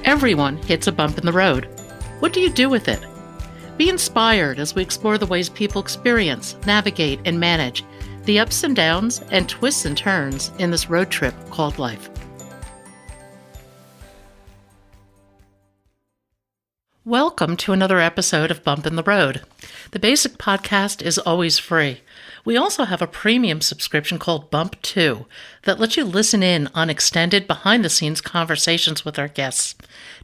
Everyone hits a bump in the road. What do you do with it? Be inspired as we explore the ways people experience, navigate, and manage the ups and downs and twists and turns in this road trip called life. Welcome to another episode of Bump in the Road. The basic podcast is always free. We also have a premium subscription called Bump 2 that lets you listen in on extended behind-the-scenes conversations with our guests.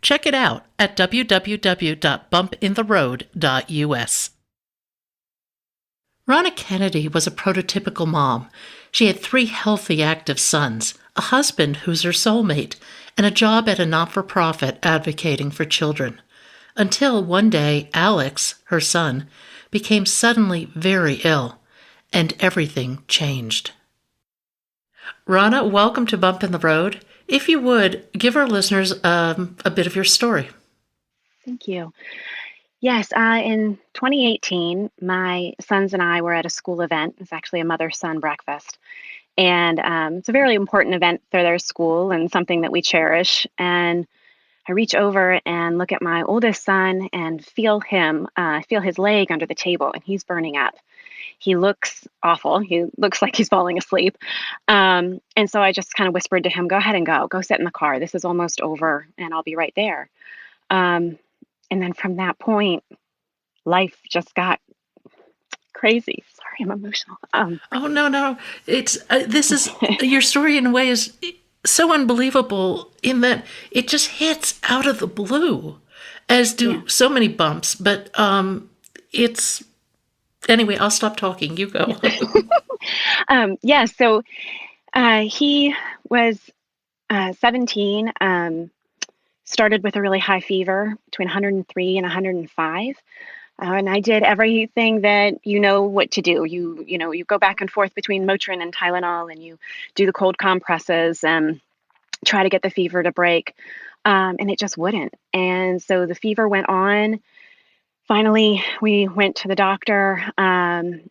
Check it out at www.bumpintheroad.us. Ronna Kennedy was a prototypical mom. She had 3 healthy, active sons, a husband who's her soulmate, and a job at a not-for-profit advocating for children. Until one day, Alex, her son, became suddenly very ill, and everything changed. Ronna, welcome to Bump in the Road. If you would, give our listeners a bit of your story. Thank you. Yes, in 2018, my sons and I were at a school event. It's actually a mother-son breakfast. And it's a very important event for their school and something that we cherish. And I reach over and look at my oldest son and feel his leg under the table, and he's burning up. He looks awful. He looks like he's falling asleep. And so I just kind of whispered to him, go ahead and go sit in the car. This is almost over and I'll be right there. And then from that point, life just got crazy. Sorry, I'm emotional. Oh, no. It's this is your story in a way is so unbelievable in that it just hits out of the blue, as do so many bumps. But it's anyway. I'll stop talking. You go. So he was 17. Started with a really high fever between 103 and 105. And I did everything that you know what to do. You go back and forth between Motrin and Tylenol, and you do the cold compresses and try to get the fever to break. And it just wouldn't. And so the fever went on. Finally, we went to the doctor and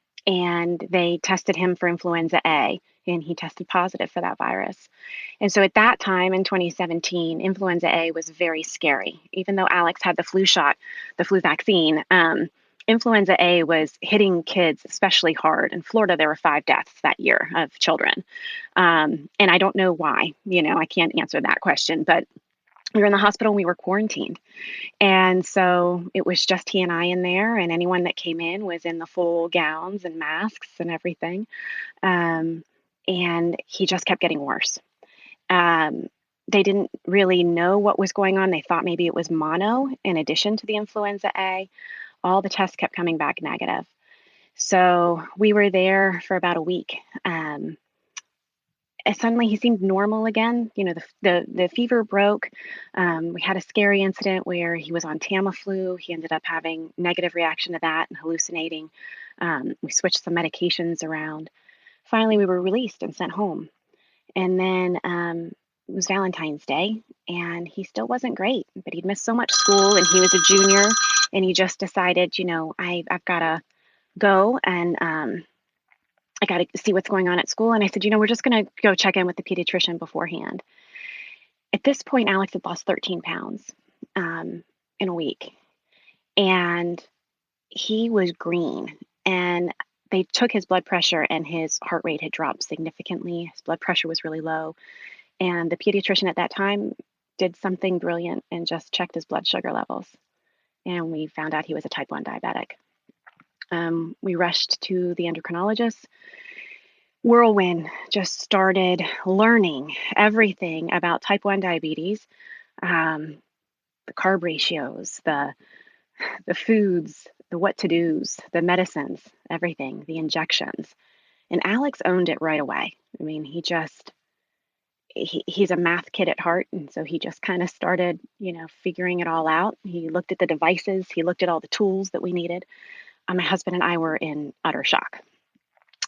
they tested him for influenza A, and he tested positive for that virus. And so at that time in 2017, influenza A was very scary. Even though Alex had the flu shot, the flu vaccine, influenza A was hitting kids especially hard. In Florida, there were 5 deaths that year of children. And I don't know why. I can't answer that question, but we were in the hospital and we were quarantined. And so it was just he and I in there, and anyone that came in was in the full gowns and masks and everything. And he just kept getting worse. They didn't really know what was going on. They thought maybe it was mono in addition to the influenza A. All the tests kept coming back negative. So we were there for about a week. And suddenly he seemed normal again. The fever broke. We had a scary incident where he was on Tamiflu. He ended up having negative reaction to that and hallucinating. We switched some medications around. Finally, we were released and sent home. And then it was Valentine's Day, and he still wasn't great, but he'd missed so much school, and he was a junior, and he just decided, I've got to go, and I got to see what's going on at school. And I said, we're just going to go check in with the pediatrician beforehand. At this point, Alex had lost 13 pounds in a week, and he was green, and they took his blood pressure, and his heart rate had dropped significantly. His blood pressure was really low. And the pediatrician at that time did something brilliant and just checked his blood sugar levels. And we found out he was a type 1 diabetic. We rushed to the endocrinologist. Whirlwind, just started learning everything about type 1 diabetes, the carb ratios, the foods, the what to do's, the medicines, everything, the injections. And Alex owned it right away. I mean, he's a math kid at heart. And so he just kind of started, figuring it all out. He looked at the devices. He looked at all the tools that we needed. My husband and I were in utter shock.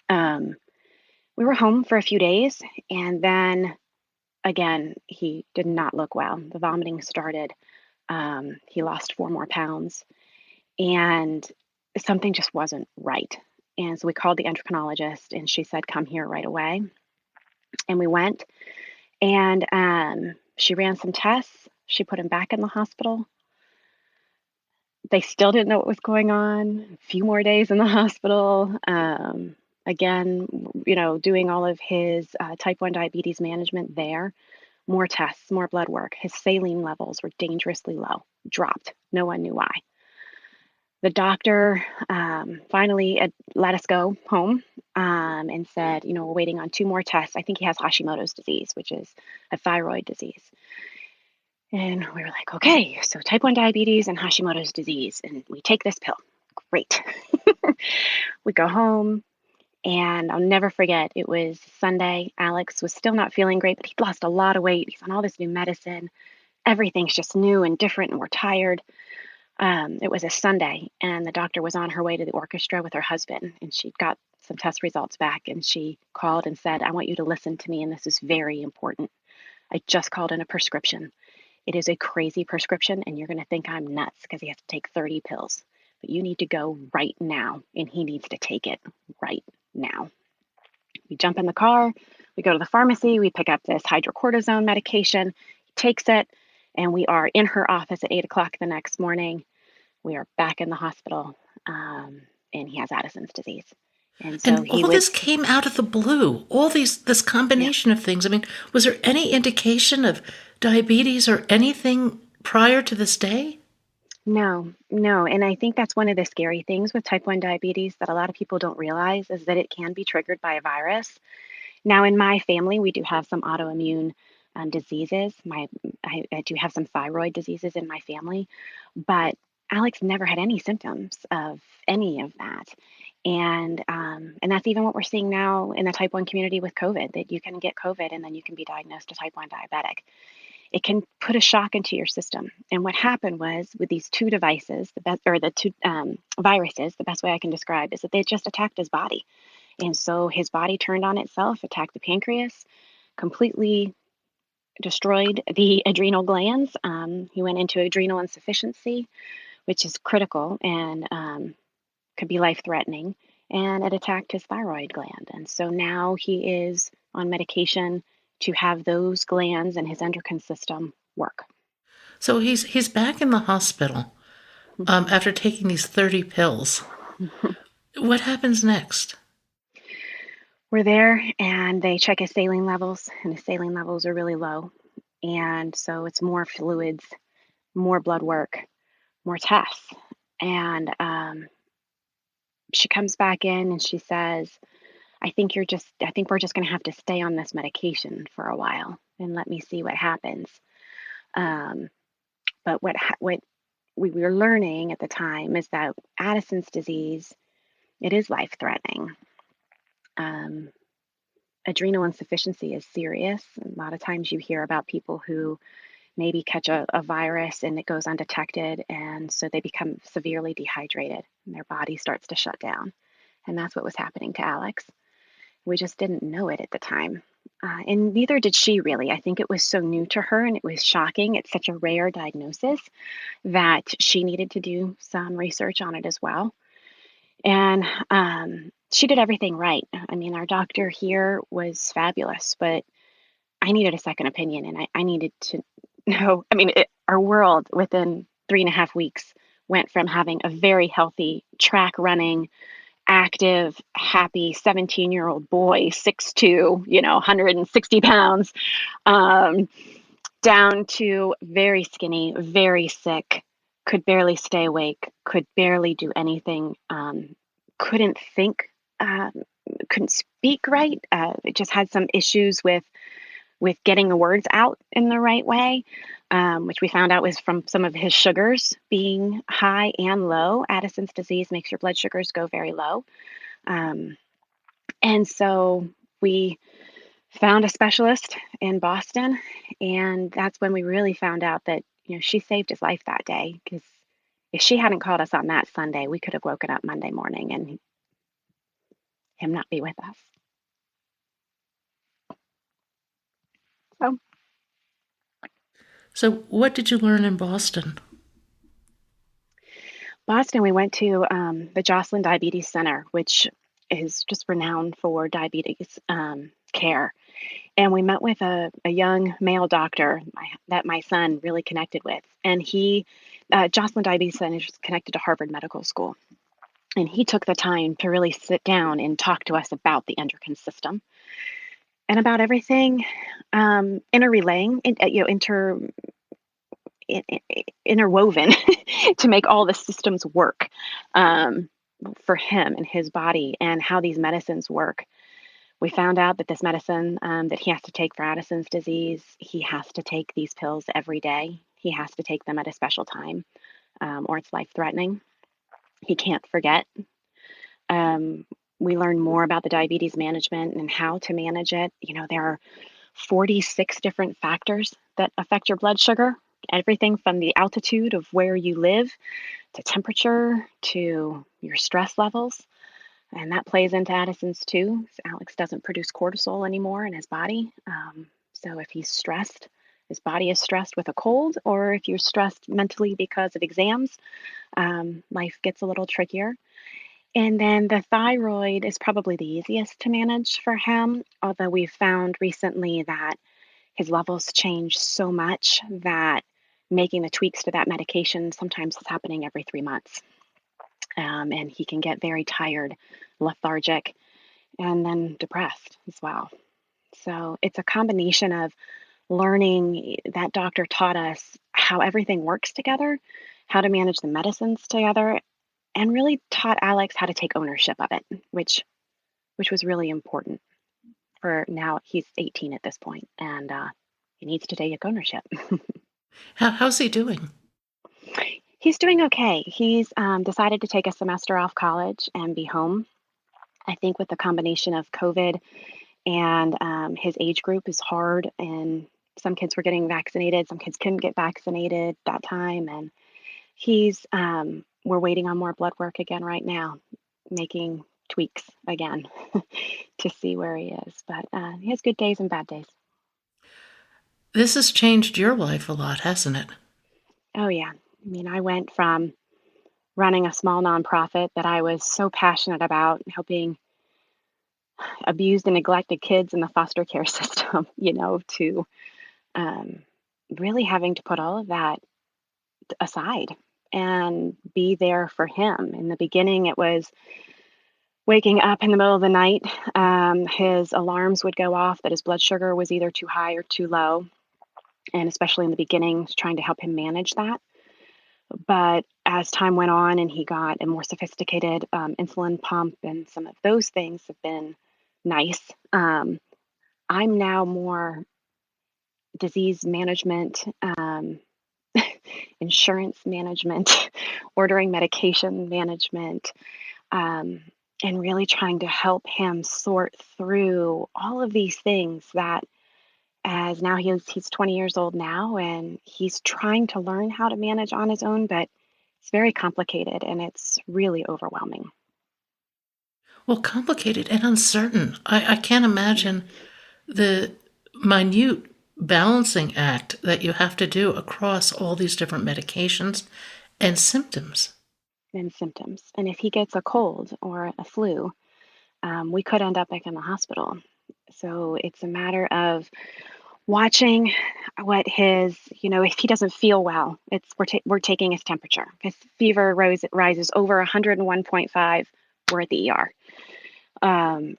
We were home for a few days, and then again, he did not look well. The vomiting started. He lost 4 more pounds, and something just wasn't right. And so we called the endocrinologist, and she said, come here right away. And we went, and she ran some tests. She put him back in the hospital. They still didn't know what was going on. A few more days in the hospital. Again, doing all of his type 1 diabetes management there. More tests, more blood work. His saline levels were dangerously low, dropped. No one knew why. The doctor finally let us go home and said, we're waiting on 2 more tests. I think he has Hashimoto's disease, which is a thyroid disease. And we were like, okay, so type 1 diabetes and Hashimoto's disease, and we take this pill. Great. We go home, and I'll never forget, it was Sunday. Alex was still not feeling great, but he'd lost a lot of weight. He's on all this new medicine. Everything's just new and different, and we're tired. It was a Sunday, and the doctor was on her way to the orchestra with her husband, and she got some test results back, and she called and said, I want you to listen to me, and this is very important. I just called in a prescription. It is a crazy prescription, and you're going to think I'm nuts because he has to take 30 pills. But you need to go right now, and he needs to take it right now. We jump in the car, we go to the pharmacy, we pick up this hydrocortisone medication. He takes it, and we are in her office at 8 o'clock the next morning. We are back in the hospital, and he has Addison's disease. And so And he all would, this came out of the blue. This yeah. combination of things. I mean, was there any indication of diabetes or anything prior to this day? No, no. And I think that's one of the scary things with type 1 diabetes that a lot of people don't realize is that it can be triggered by a virus. Now, in my family, we do have some autoimmune diseases. I do have some thyroid diseases in my family, but Alex never had any symptoms of any of that. And that's even what we're seeing now in the type 1 community with COVID, that you can get COVID and then you can be diagnosed a type 1 diabetic. It can put a shock into your system. And what happened was with these 2 devices, the 2 viruses, the best way I can describe is that they just attacked his body. And so his body turned on itself, attacked the pancreas, completely destroyed the adrenal glands. He went into adrenal insufficiency, which is critical and could be life threatening. And it attacked his thyroid gland. And so now he is on medication to have those glands and his endocrine system work. So he's back in the hospital after taking these 30 pills. What happens next? We're there and they check his saline levels, and his saline levels are really low. And so it's more fluids, more blood work, more tests. And she comes back in and she says, I think we're just going to have to stay on this medication for a while and let me see what happens. Um, but what we were learning at the time is that Addison's disease, it is life threatening. Um, Adrenal insufficiency is serious. A lot of times you hear about people who maybe catch a virus and it goes undetected, and so they become severely dehydrated and their body starts to shut down. And that's what was happening to Alex. We just didn't know it at the time. And neither did she really. I think it was so new to her and it was shocking. It's such a rare diagnosis that she needed to do some research on it as well. And she did everything right. I mean, our doctor here was fabulous, but I needed a second opinion and I needed to know. I mean, our world within 3.5 weeks went from having a very healthy track running, active, happy 17-year-old boy, 6'2", 160 pounds, um, down to very skinny, very sick, could barely stay awake, could barely do anything, couldn't think, couldn't speak right. Just had some issues with getting the words out in the right way, which we found out was from some of his sugars being high and low. Addison's disease makes your blood sugars go very low. Um, and so we found a specialist in Boston, and that's when we really found out that, she saved his life that day, because if she hadn't called us on that Sunday, we could have woken up Monday morning and him not be with us. So So what did you learn in Boston? Boston, we went to the Joslin Diabetes Center, which is just renowned for diabetes care. And we met with a young male doctor that my son really connected with. And Jocelyn Diabetes Center is connected to Harvard Medical School. And he took the time to really sit down and talk to us about the endocrine system and about everything interrelaying, in- interwoven to make all the systems work for him and his body and how these medicines work. We found out that this medicine that he has to take for Addison's disease, he has to take these pills every day. He has to take them at a special time, or it's life threatening. He can't forget. Um, we learned more about the diabetes management and how to manage it. There are 46 different factors that affect your blood sugar, everything from the altitude of where you live to temperature to your stress levels. And that plays into Addison's too. Alex doesn't produce cortisol anymore in his body. So if he's stressed, his body is stressed with a cold, or if you're stressed mentally because of exams, life gets a little trickier. And then the thyroid is probably the easiest to manage for him, although we've found recently that his levels change so much that making the tweaks to that medication sometimes is happening every 3 months. And he can get very tired, lethargic, and then depressed as well. So it's a combination of learning. That doctor taught us how everything works together, how to manage the medicines together, and really taught Alex how to take ownership of it, which was really important. For now, he's 18 at this point, and he needs to take ownership. How's he doing? He's doing okay. He's decided to take a semester off college and be home. I think with the combination of COVID and his age group is hard, and some kids were getting vaccinated, some kids couldn't get vaccinated that time, and we're waiting on more blood work again right now, making tweaks again to see where he is. But he has good days and bad days. This has changed your life a lot, hasn't it? Oh yeah, I mean, I went from running a small nonprofit that I was so passionate about, helping abused and neglected kids in the foster care system, to um, really having to put all of that aside and be there for him. In the beginning, it was waking up in the middle of the night. His alarms would go off that his blood sugar was either too high or too low. And especially in the beginning, trying to help him manage that. But as time went on and he got a more sophisticated insulin pump, and some of those things have been nice. I'm now more disease management, insurance management, ordering medication management, um, and really trying to help him sort through all of these things that as now he's 20 years old now, and he's trying to learn how to manage on his own, but it's very complicated and it's really overwhelming. Well, complicated and uncertain. I can't imagine the minute balancing act that you have to do across all these different medications and symptoms. And symptoms. And if he gets a cold or a flu, we could end up back in the hospital. So it's a matter of watching what if he doesn't feel well, we're taking his temperature. If his fever rises over 101.5, we're at the ER.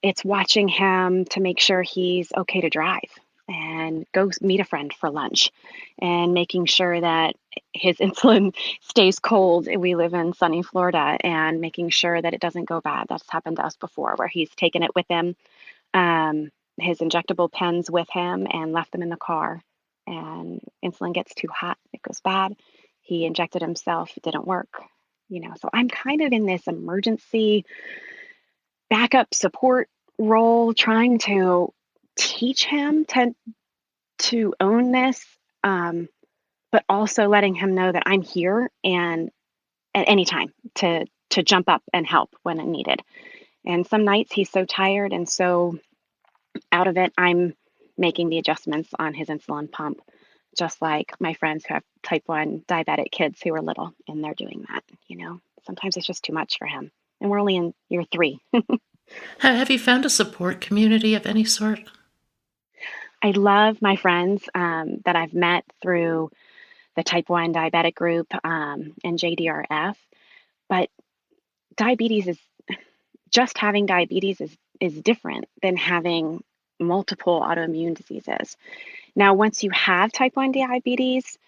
It's watching him to make sure he's okay to drive and go meet a friend for lunch, and making sure that his insulin stays cold. We live in sunny Florida, and making sure that it doesn't go bad. That's happened to us before, where he's taken it with him, um, his injectable pens with him, and left them in the car. And insulin gets too hot, it goes bad. He injected himself, it didn't work. So I'm kind of in this emergency backup support role, trying to teach him to own this, um, but also letting him know that I'm here and at any time to jump up and help when needed. And some nights he's so tired and so out of it, I'm making the adjustments on his insulin pump, just like my friends who have type 1 diabetic kids who are little, and they're doing that. Sometimes it's just too much for him. And we're only in year 3. Have you found a support community of any sort? I love my friends that I've met through the type 1 diabetic group and JDRF, but diabetes is just having diabetes is different than having multiple autoimmune diseases. Now, once you have type 1 diabetes,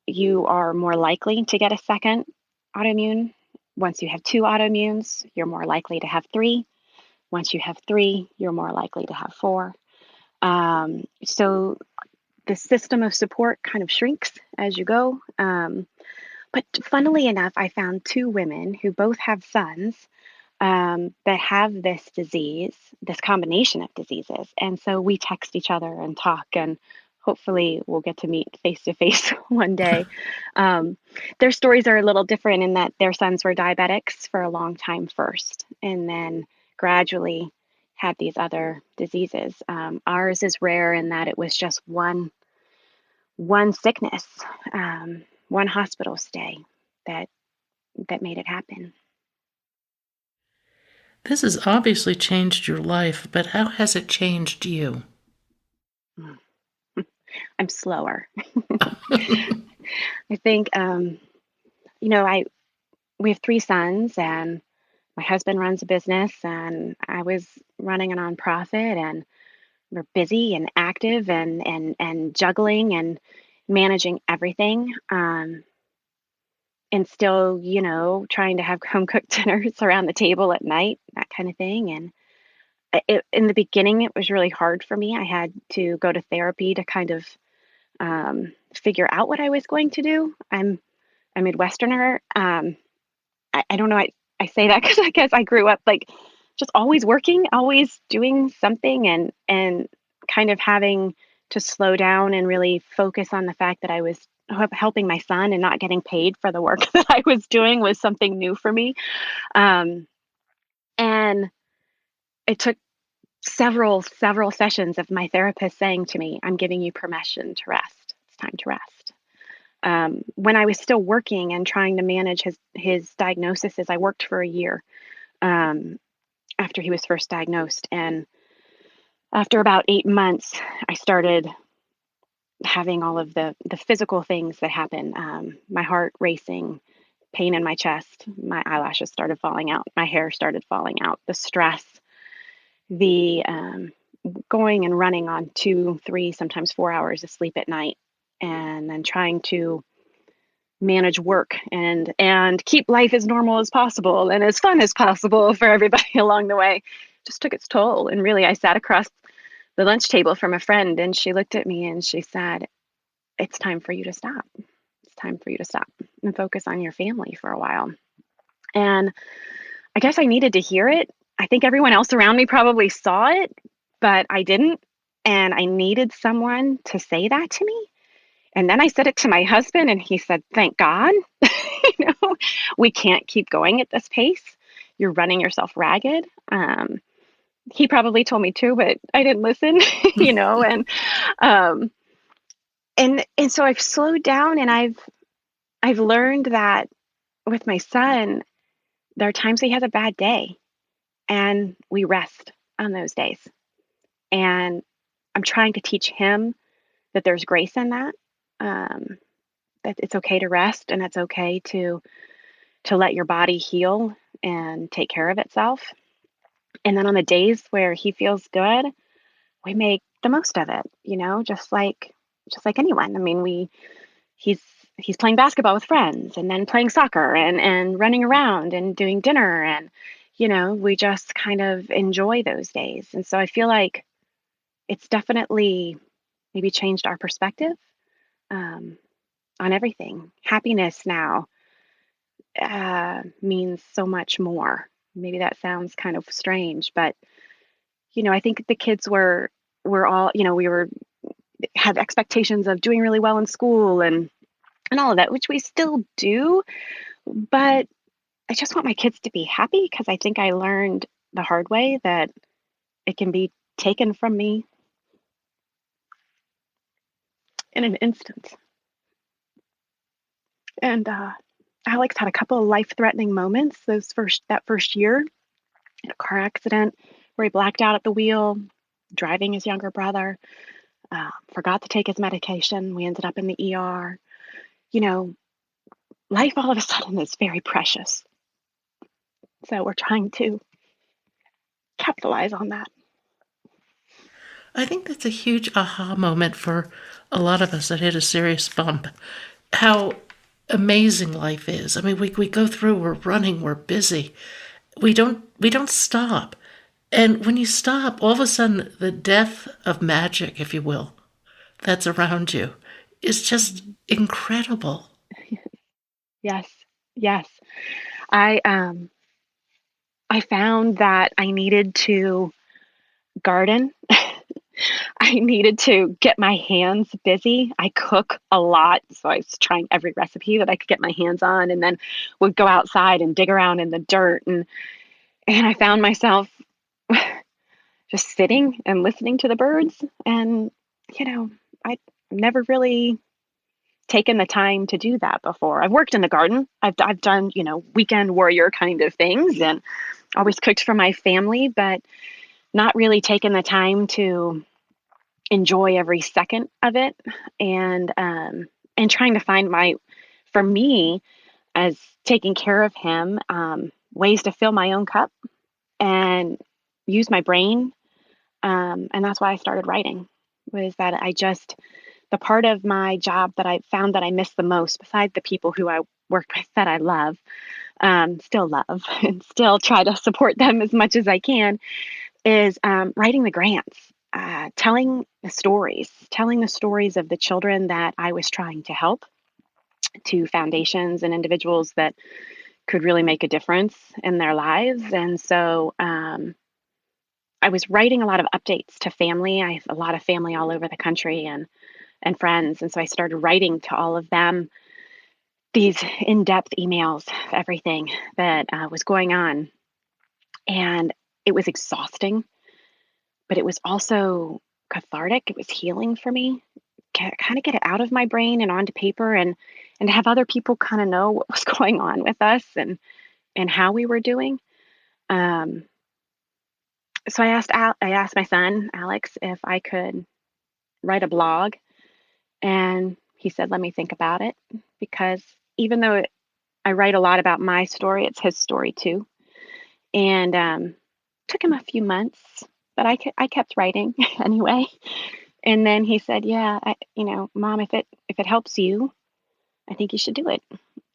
you are more likely to get a second autoimmune. Once you have two autoimmunes, you're more likely to have three. Once you have three, you're more likely to have four. So the system of support kind of shrinks as you go. But funnily enough, I found two women who both have sons that have this disease, this combination of diseases. And so we text each other and talk, and hopefully we'll get to meet face to face one day. Um, their stories are a little different in that their sons were diabetics for a long time first, and then gradually had these other diseases. Ours is rare in that it was just one sickness, one hospital stay that that made it happen. This has obviously changed your life, but how has it changed you? Mm. I'm slower. I think, I we have three sons, and my husband runs a business, and I was running a nonprofit, and we're busy and active and juggling and managing everything, and still, trying to have home cooked dinners around the table at night, that kind of thing. And in the beginning, it was really hard for me. I had to go to therapy to kind of figure out what I was going to do. I'm a Midwesterner. I don't know. I say that because I guess I grew up like just always working, always doing something, and kind of having to slow down and really focus on the fact that I was helping my son and not getting paid for the work that I was doing was something new for me. Um, and it took several sessions of my therapist saying to me, "I'm giving you permission to rest. It's time to rest." When I was still working and trying to manage his diagnosis, as I worked for a year um, after he was first diagnosed, and after about 8 months, I started having all of the physical things that happen. My heart racing, pain in my chest, my eyelashes started falling out, my hair started falling out, the stress, the going and running on 2, 3, sometimes 4 hours of sleep at night, and then trying to manage work and keep life as normal as possible and as fun as possible for everybody along the way just took its toll. And really, I sat across the lunch table from a friend, and she looked at me and she said, "It's time for you to stop. It's time for you to stop and focus on your family for a while." And I guess I needed to hear it. I think everyone else around me probably saw it, but I didn't. And I needed someone to say that to me. And then I said it to my husband, and he said, "Thank God." you know, we can't keep going at this pace. You're running yourself ragged. He probably told me too, but I didn't listen, um, and so I've slowed down, and I've learned that with my son, there are times he has a bad day, and we rest on those days. And I'm trying to teach him that there's grace in that. Um, that it's okay to rest, and it's okay to let your body heal and take care of itself. And then on the days where he feels good, we make the most of it, just like anyone. I mean, he's he's playing basketball with friends, and then playing soccer, and running around and doing dinner, and we just kind of enjoy those days. And so I feel like it's definitely maybe changed our perspective um, on everything. Happiness now means so much more. Maybe that sounds kind of strange, but I think the kids were all, we were had expectations of doing really well in school and all of that, which we still do, but I just want my kids to be happy because I think I learned the hard way that it can be taken from me in an instant. And Alex had a couple of life-threatening moments that first year, in a car accident where he blacked out at the wheel, driving his younger brother, forgot to take his medication. We ended up in the ER. You know, life all of a sudden is very precious. So we're trying to capitalize on that. I think that's a huge aha moment for a lot of us that hit a serious bump. How amazing life is. I mean, we go through, we're running, we're busy. We don't stop. And when you stop, all of a sudden the death of magic, if you will, that's around you is just incredible. Yes, yes. I I found that I needed to garden. I needed to get my hands busy. I cook a lot, so I was trying every recipe that I could get my hands on, and then would go outside and dig around in the dirt, and I found myself just sitting and listening to the birds. And you know, I never really taken the time to do that before. I've worked in the garden. I've done, weekend warrior kind of things, and always cooked for my family, but not really taken the time to enjoy every second of it. And trying to find for me, as taking care of him, ways to fill my own cup and use my brain. And that's why I started writing. Was that the part of my job that I found that I miss the most, besides the people who I work with that I love, still love, and still try to support them as much as I can, is writing the grants, telling the stories of the children that I was trying to help, to foundations and individuals that could really make a difference in their lives. And so I was writing a lot of updates to family. I have a lot of family all over the country, and friends. And so I started writing to all of them these in-depth emails of everything that was going on. And it was exhausting, but it was also cathartic. It was healing for me. Kind of get it out of my brain and onto paper, and to have other people kind of know what was going on with us, and how we were doing. Um, so I asked my son Alex if I could write a blog, and he said, "Let me think about it," because even though I write a lot about my story, it's his story too. And took him a few months, but I kept writing anyway. And then he said, "Yeah, Mom, if it helps you, I think you should do it."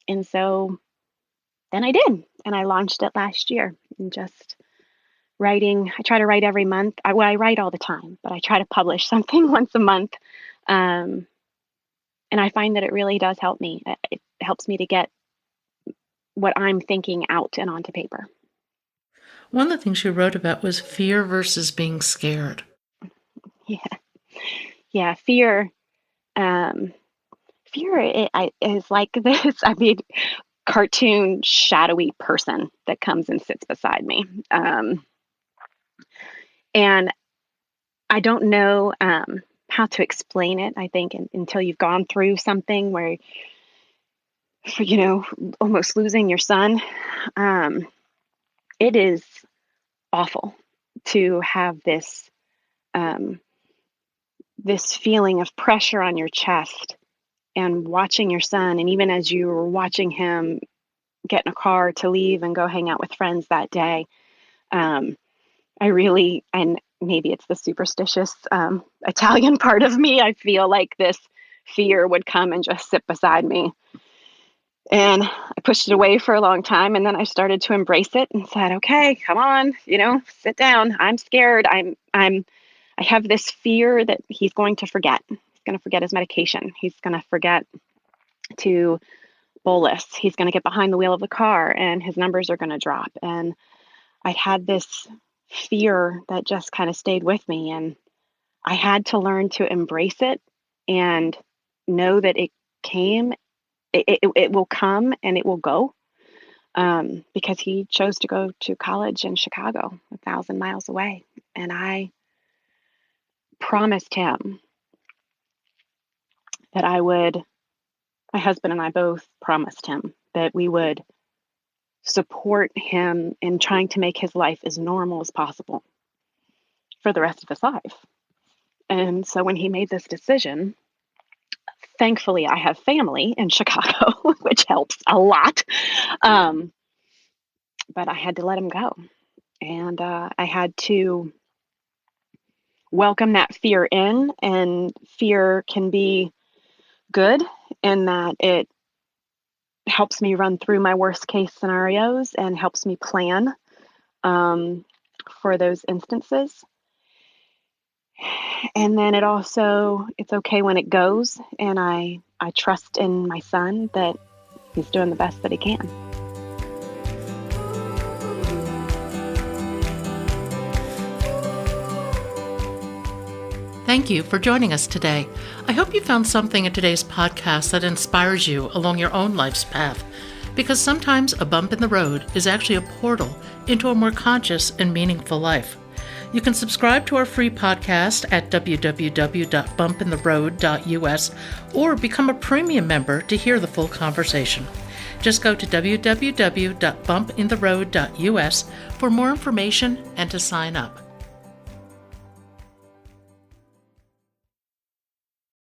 And so then I did, and I launched it last year. And just writing, I try to write every month. I write all the time, but I try to publish something once a month. Um, and I find that it really does help me. It helps me to get what I'm thinking out and onto paper. One of the things you wrote about was fear versus being scared. Yeah, yeah. Um, fear is like this. I mean, cartoon shadowy person that comes and sits beside me. And I don't know how to explain it, I think, until you've gone through something where, you know, almost losing your son. Um, it is awful to have um, this feeling of pressure on your chest, and watching your son. And even as you were watching him get in a car to leave and go hang out with friends that day, um, I really, and maybe it's the superstitious Italian part of me, I feel like this fear would come and just sit beside me. And I pushed it away for a long time. And then I started to embrace it and said, "Okay, come on, sit down. I'm scared. I have this fear that he's going to forget. He's going to forget his medication. He's going to forget to bolus. He's going to get behind the wheel of the car and his numbers are going to drop." And I had this fear that just kind of stayed with me. And I had to learn to embrace it and know that it will come and it will go. Because he chose to go to college in Chicago, 1,000 miles away. And I promised him that my husband and I both promised him that we would support him in trying to make his life as normal as possible for the rest of his life. And so when he made this decision, thankfully I have family in Chicago, which helps a lot. But I had to let him go. And I had to welcome that fear in. And fear can be good in that it helps me run through my worst case scenarios and helps me plan for those instances. And then it's okay when it goes. And I trust in my son that he's doing the best that he can. Thank you for joining us today. I hope you found something in today's podcast that inspires you along your own life's path, because sometimes a bump in the road is actually a portal into a more conscious and meaningful life. You can subscribe to our free podcast at www.bumpintheroad.us or become a premium member to hear the full conversation. Just go to www.bumpintheroad.us for more information and to sign up.